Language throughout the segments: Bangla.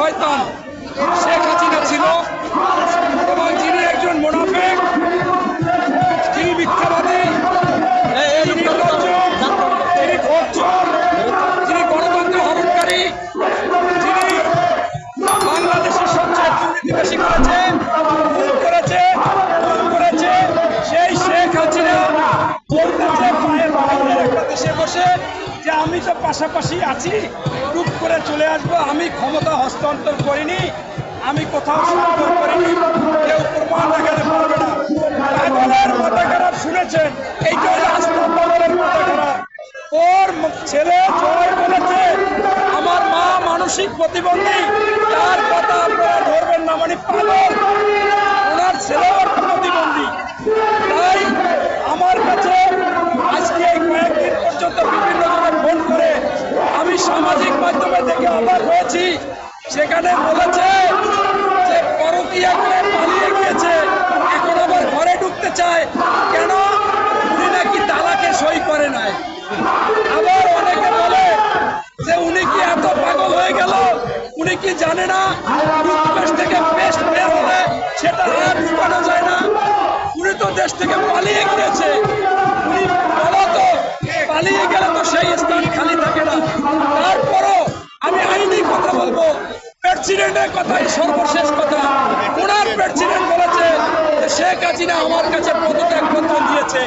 শয়তান শেখ হাসিনা ছিল এবং যিনি একজন মুনাফিক, যিনি মিথ্যাবাদী, যিনি নির্লজ্জ, যিনি ভোটচোর, যিনি গণতন্ত্র হরণকারী, যিনি বাংলাদেশের সবচেয়ে দুর্নীতি বেশি করেছে, খুন করেছে, সেই শেখ হাসিনা বলতেছে পায়ের বাগানের একটা দেশে বসে যে আমি তো পাশাপাশি আছি, টুক করে চলে আসবো, আমি ক্ষমতা হস্তান্তর করিনি, আমি কোথাও স্বাক্ষর করিনি, কেউ প্রমাণ দেখাতে পারবে না। পাগলের মাথা খারাপ শুনেছেন, এইটা হলো আস্তা পাগলের মাথা খারাপ। ওর ছেলে জয় বলেছে আমার মা মানসিক প্রতিবন্ধী, তার কথা আপনারা ধরবেন না, মানে পাগল। ওনার ছেলেও প্রতিবন্ধী। তাই আমার কাছে আজকে এই কয়েকদিন পর্যন্ত বিভিন্ন জনে ফোন করে আমি সামাজিক মাধ্যমে থেকে অবাক হয়েছি। সেখানে বলেছে যে পরকীয়া করে পালিয়ে গিয়েছে, এখন আবার ঘরে ঢুকতে চায় কেন? উনি নাকি তালাকে সই করে নাই। আবার অনেকে বলে যে উনি কি এত পাগল হয়ে গেল, উনি কি জানে না টুথপেস্ট থেকে পেস্ট বের হলে সেটা আর ঢুকানো যায় না? উনি তো দেশ থেকে পালিয়ে গিয়েছে, উনি বলো তো পালিয়ে গেলে তো সেই স্থান খালি থাকে না। তারপরও আমি আইনি কথা বলবো, প্রেসিডেন্টের কথাই সর্বশেষ কথা। ওনার প্রেসিডেন্ট বলেছে যে শেখ হাসিনা আমার কাছে পদত্যাগ পত্র দিয়েছে।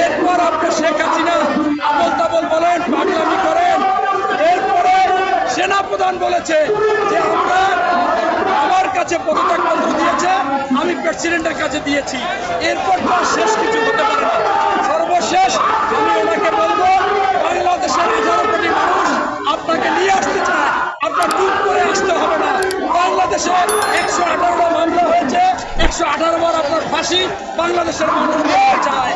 এরপর আপনি শেখ হাসিনা আবল তাবল বলেন, পাগলামি করেন। এরপরে সেনাপ্রধান বলেছে যে আমার কাছে পদত্যাগ পত্র দিয়েছে, আমি প্রেসিডেন্টের কাছে দিয়েছি। এরপর তো আর শেষ কিছু হতে পারে না। সর্বশেষ আমি ওনাকে বলবো, বাংলাদেশের 18 কোটি মানুষ আপনাকে নিয়ে আসতে চায়, আপনার টুক করে আসতে হবে না। বাংলাদেশে 118টা মামলা হয়েছে, 118 বার আপনার ফাঁসি বাংলাদেশের মানুষ চায়।